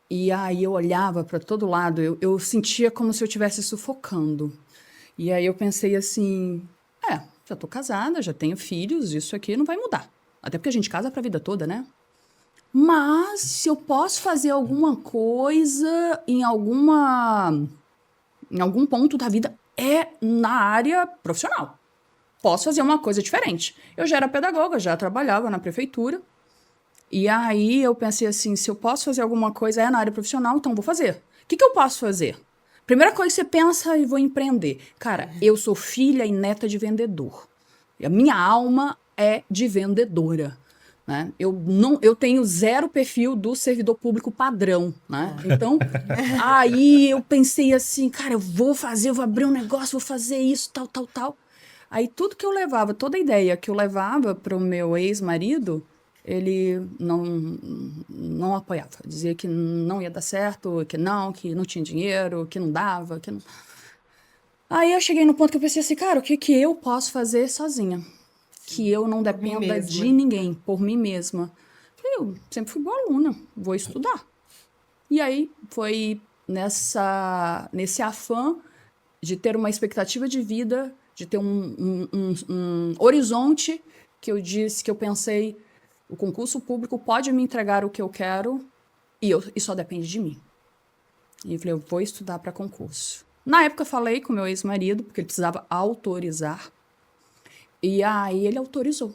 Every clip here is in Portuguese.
E aí eu olhava para todo lado, eu sentia como se eu estivesse sufocando. E aí eu pensei assim, já tô casada, já tenho filhos, isso aqui não vai mudar. Até porque a gente casa pra vida toda, né? Mas se eu posso fazer alguma coisa em algum ponto da vida, é na área profissional. Posso fazer uma coisa diferente. Eu já era pedagoga, já trabalhava na prefeitura. E aí eu pensei assim, se eu posso fazer alguma coisa é na área profissional, então vou fazer. O que eu posso fazer? Primeira coisa que você pensa, e vou empreender. Cara, eu sou filha e neta de vendedor. A minha alma é de vendedora. Né? Eu tenho zero perfil do servidor público padrão. Né? Então, aí eu pensei assim, cara, eu vou abrir um negócio, vou fazer isso, tal, tal, tal. Aí tudo que eu levava, toda ideia que eu levava para o meu ex-marido, ele não apoiava. Dizia que não ia dar certo, que não tinha dinheiro, que não dava, que não... Aí eu cheguei no ponto que eu pensei assim, cara, o que eu posso fazer sozinha? Que eu não Por mim dependa mesma. de ninguém, por mim mesma. Eu sempre fui boa aluna, vou estudar. E aí foi nesse afã de ter uma expectativa de vida, de ter um horizonte, que eu disse, que eu pensei, o concurso público pode me entregar o que eu quero e só depende de mim. E eu falei, eu vou estudar para concurso. Na época eu falei com meu ex-marido, porque ele precisava autorizar, e aí ele autorizou.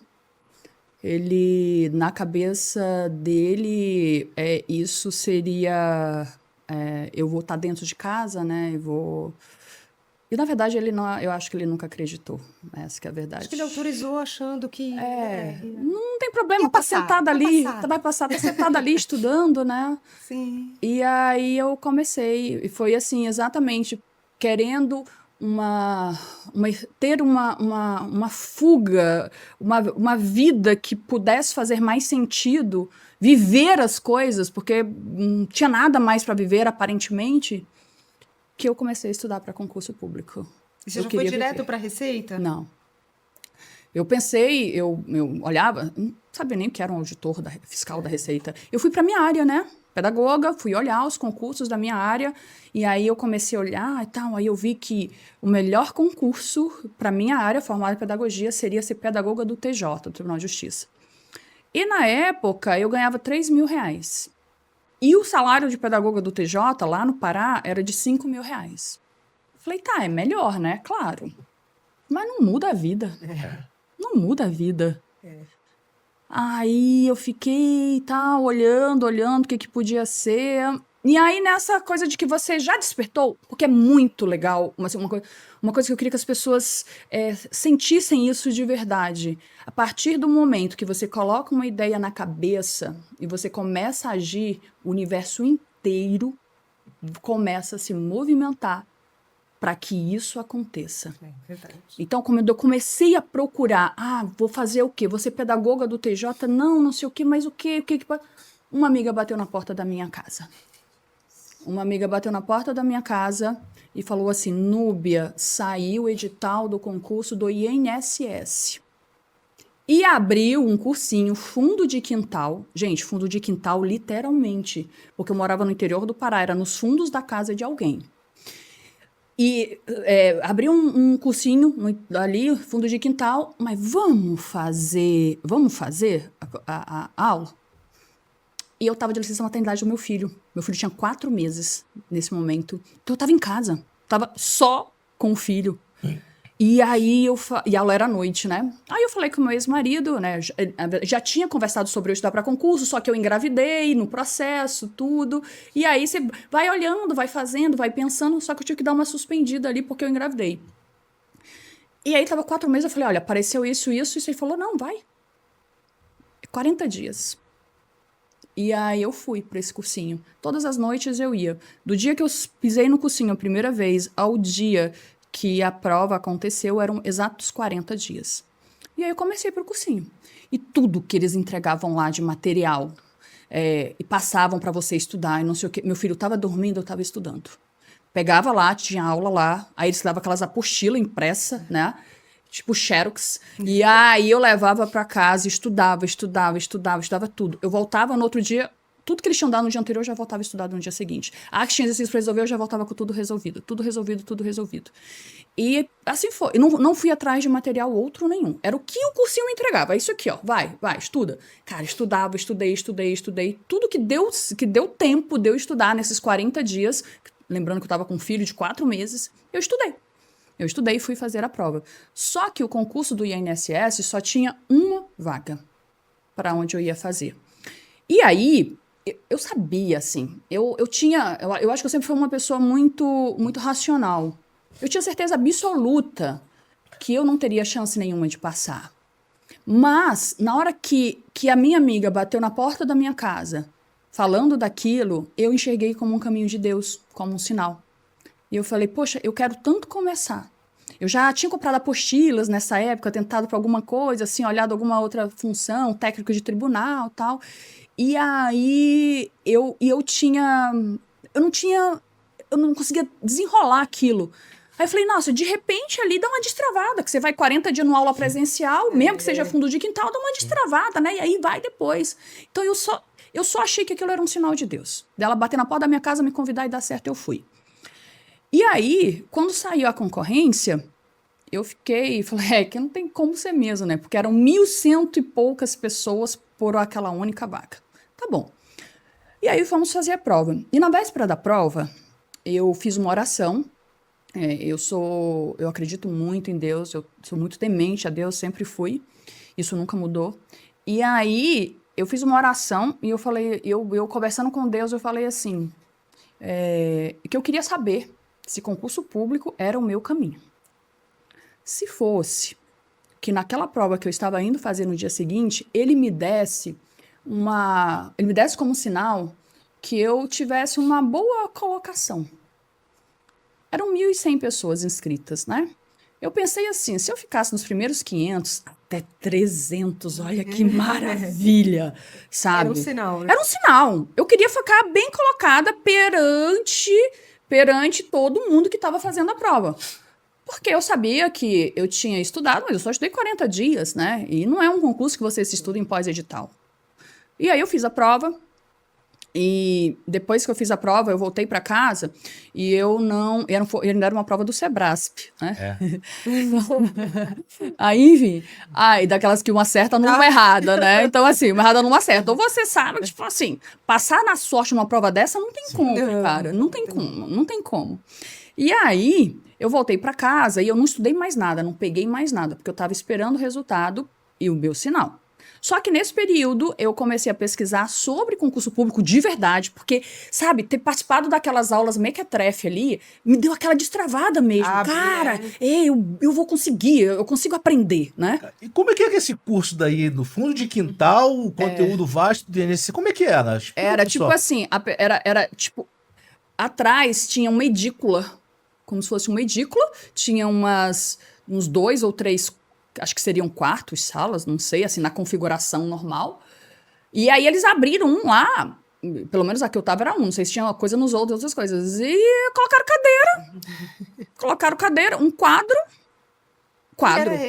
Ele, na cabeça dele, isso seria... eu vou estar dentro de casa, né? E, na verdade, ele não, eu acho que ele nunca acreditou. Essa que é a Acho que ele verdade. autorizou achando que Não tem problema, ia tá passar, sentada vai ali, passar. vai passar, tá sentada ali estudando, né? Sim. E aí eu comecei, e foi assim, exatamente, querendo uma, ter uma fuga, uma vida que pudesse fazer mais sentido, viver as coisas, porque não tinha nada mais para viver, aparentemente, que eu comecei a estudar para concurso público. E você Eu já foi queria direto viver. para a Receita? Não. Eu pensei, eu olhava, não sabia nem o que era um auditor fiscal da Receita. Eu fui para minha área, né? Pedagoga, fui olhar os concursos da minha área, e aí eu comecei a olhar e tal. Aí eu vi que o melhor concurso para minha área, formada em pedagogia, seria ser pedagoga do TJ, do Tribunal de Justiça. E na época eu ganhava R$ 3.000. E o salário de pedagoga do TJ, lá no Pará, era de R$ 5.000. Falei, tá, é melhor, né? Claro. Mas não muda a vida. Não muda a vida. Aí eu fiquei, tá, olhando o que podia ser. E aí, nessa coisa de que você já despertou, porque é muito legal, assim, uma coisa que eu queria que as pessoas sentissem isso de verdade. A partir do momento que você coloca uma ideia na cabeça e você começa a agir, o universo inteiro começa a se movimentar para que isso aconteça. É verdade. Então, como eu comecei a procurar, vou fazer o quê? Vou ser pedagoga do TJ? Não, não sei o quê, mas o quê? Uma amiga bateu na porta da minha casa. Uma amiga bateu na porta da minha casa e falou assim, Núbia, saiu o edital do concurso do INSS. E abriu um cursinho, fundo de quintal. Gente, fundo de quintal, literalmente. Porque eu morava no interior do Pará, era nos fundos da casa de alguém. E abri um cursinho ali, fundo de quintal, mas vamos fazer a aula? E eu tava de licença maternidade do meu filho. Meu filho tinha 4 meses nesse momento. Então eu tava em casa, tava só com o filho. E aí e a aula era à noite, né? Aí eu falei com o meu ex-marido, né? Já tinha conversado sobre eu estudar para concurso, só que eu engravidei no processo, tudo. E aí você vai olhando, vai fazendo, vai pensando, só que eu tive que dar uma suspendida ali porque eu engravidei. E aí tava 4 meses, eu falei, olha, apareceu isso. E ele falou, não, vai. 40 dias. E aí eu fui para esse cursinho. Todas as noites eu ia. Do dia que eu pisei no cursinho a primeira vez ao dia que a prova aconteceu, eram exatos 40 dias. E aí eu comecei para o cursinho. E tudo que eles entregavam lá de material e passavam para você estudar e não sei o quê. Meu filho estava dormindo, eu estava estudando. Pegava lá, tinha aula lá, aí eles davam aquelas apostilas impressa, né? Tipo Xerox. E aí eu levava para casa, estudava tudo. Eu voltava no outro dia, tudo que eles tinham dado no dia anterior, eu já voltava a estudar no dia seguinte. Ah, que tinha exercício pra resolver, eu já voltava com tudo resolvido. Tudo resolvido, tudo resolvido. E assim foi. Eu não fui atrás de material outro nenhum. Era o que o cursinho me entregava. É isso aqui, ó. Vai, estuda. Cara, estudei. Tudo que deu tempo de eu estudar nesses 40 dias, lembrando que eu tava com um filho de 4 meses, eu estudei. Eu estudei e fui fazer a prova. Só que o concurso do INSS só tinha uma vaga para onde eu ia fazer. E aí, eu sabia, assim, eu acho que eu sempre fui uma pessoa muito racional. Eu tinha certeza absoluta que eu não teria chance nenhuma de passar. Mas, na hora que a minha amiga bateu na porta da minha casa, falando daquilo, eu enxerguei como um caminho de Deus, como um sinal. E eu falei, poxa, eu quero tanto começar. Eu já tinha comprado apostilas nessa época, tentado para alguma coisa, assim, olhado alguma outra função, técnico de tribunal e tal. E aí eu não conseguia desenrolar aquilo. Aí eu falei, nossa, de repente ali dá uma destravada, que você vai 40 dias numa aula presencial, mesmo que seja fundo de quintal, dá uma destravada, né? E aí vai depois. Então eu só achei que aquilo era um sinal de Deus. Dela bater na porta da minha casa, me convidar e dar certo, eu fui. E aí, quando saiu a concorrência, eu falei, que não tem como ser mesmo, né? Porque eram 1.100 e poucas pessoas por aquela única vaga. Tá bom. E aí fomos fazer a prova. E na véspera da prova, eu fiz uma oração. Eu acredito muito em Deus, eu sou muito temente a Deus, sempre fui. Isso nunca mudou. E aí, eu fiz uma oração e eu falei, eu conversando com Deus, eu falei assim, que eu queria saber se concurso público era o meu caminho. Se fosse que naquela prova que eu estava indo fazer no dia seguinte, ele me desse como sinal que eu tivesse uma boa colocação. Eram 1.100 pessoas inscritas, né? Eu pensei assim, se eu ficasse nos primeiros 500, até 300, olha que maravilha, sabe? Era um sinal, né? Era um sinal. Eu queria ficar bem colocada perante todo mundo que estava fazendo a prova. Porque eu sabia que eu tinha estudado, mas eu só estudei 40 dias, né? E não é um concurso que você se estuda em pós-edital. E aí eu fiz a prova, e depois que eu fiz a prova, eu voltei para casa, e ainda era uma prova do Sebrasp, né? Aí, enfim, daquelas que uma certa numa errada, né? Então, assim, uma errada numa certa. Ou você sabe, tipo assim, passar na sorte numa prova dessa não tem como, cara. Não tem como. E aí, eu voltei para casa e eu não estudei mais nada, não peguei mais nada, porque eu estava esperando o resultado e o meu sinal. Só que nesse período eu comecei a pesquisar sobre concurso público de verdade, porque, sabe, ter participado daquelas aulas mequetrefe ali me deu aquela destravada mesmo. Cara, eu vou conseguir, eu consigo aprender, né? E como é que esse curso daí, no fundo de quintal, o conteúdo vasto do INSS, como é que era? Explica era tipo assim, era tipo, atrás tinha uma edícula, como se fosse uma edícula, tinha uns 2 ou 3, acho que seriam quartos, salas, não sei, assim, na configuração normal. E aí eles abriram um lá, pelo menos a que eu tava era um, não sei se tinha uma coisa nos outras coisas. E colocaram cadeira, um quadro,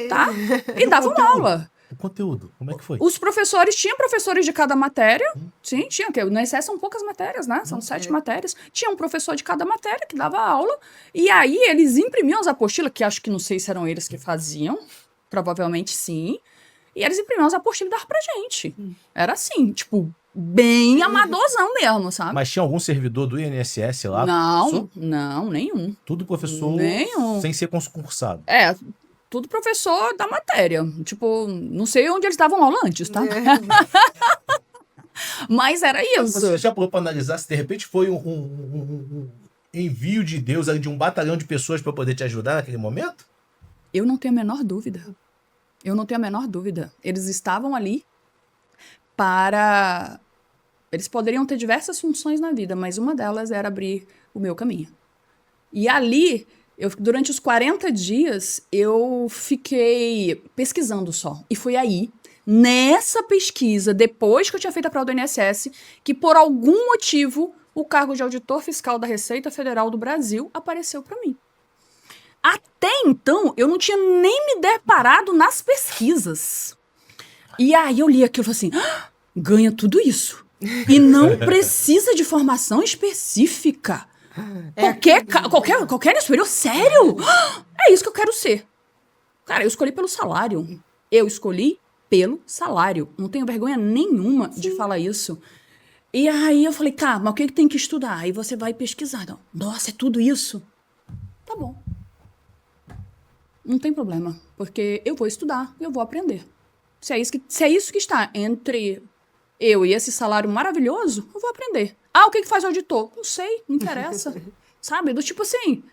tá? E davam aula. O conteúdo, como é que foi? Os professores, tinha professores de cada matéria, sim, tinha, que no INSS são poucas matérias, né? São 7 matérias. Tinha um professor de cada matéria que dava aula, e aí eles imprimiam as apostilas, que acho que não sei se eram eles que faziam, provavelmente sim, e eles imprimiam as apostilas e davam pra gente. Era assim, tipo, bem amadorzão mesmo, sabe? Mas tinha algum servidor do INSS lá? Não, nenhum. Tudo professor sem ser concursado. Tudo professor da matéria. Tipo, não sei onde eles davam aula antes, tá? Mas era isso. Você já parou para analisar se de repente foi um envio de Deus ali, de um batalhão de pessoas para poder te ajudar naquele momento? Eu não tenho a menor dúvida. Eles estavam ali para... Eles poderiam ter diversas funções na vida, mas uma delas era abrir o meu caminho. E ali... durante os 40 dias, eu fiquei pesquisando só. E foi aí, nessa pesquisa, depois que eu tinha feito a prova do INSS, que por algum motivo, o cargo de auditor fiscal da Receita Federal do Brasil apareceu para mim. Até então, eu não tinha nem me deparado nas pesquisas. E aí eu li aquilo e falei assim, ganha tudo isso. E não precisa de formação específica. Qualquer superior, sério? É isso que eu quero ser. Cara, eu escolhi pelo salário. Eu escolhi pelo salário. Não tenho vergonha nenhuma de falar isso. E aí eu falei, tá, mas o que tem que estudar? Aí você vai pesquisar. Então, nossa, é tudo isso? Tá bom. Não tem problema, porque eu vou estudar, eu vou aprender. Se é isso que está entre eu e esse salário maravilhoso, eu vou aprender. Ah, o que faz o auditor? Não sei, não interessa. Sabe? Do tipo assim,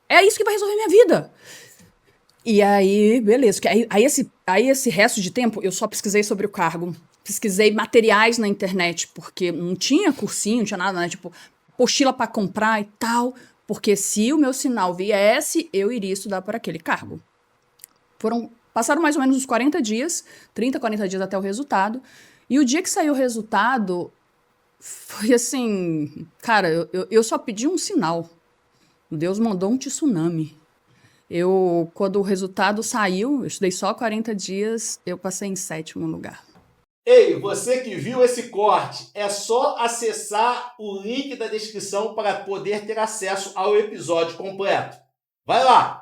é isso que vai resolver minha vida. E aí, beleza. Aí esse resto de tempo, eu só pesquisei sobre o cargo. Pesquisei materiais na internet, porque não tinha cursinho, não tinha nada, né? Tipo, apostila para comprar e tal. Porque se o meu sinal viesse, eu iria estudar para aquele cargo. Passaram mais ou menos uns 40 dias, 30, 40 dias até o resultado. E o dia que saiu o resultado, foi assim... Cara, eu só pedi um sinal. Deus mandou um tsunami. Quando o resultado saiu, eu estudei só 40 dias, eu passei em 7º lugar. Ei, você que viu esse corte, é só acessar o link da descrição para poder ter acesso ao episódio completo. Vai lá!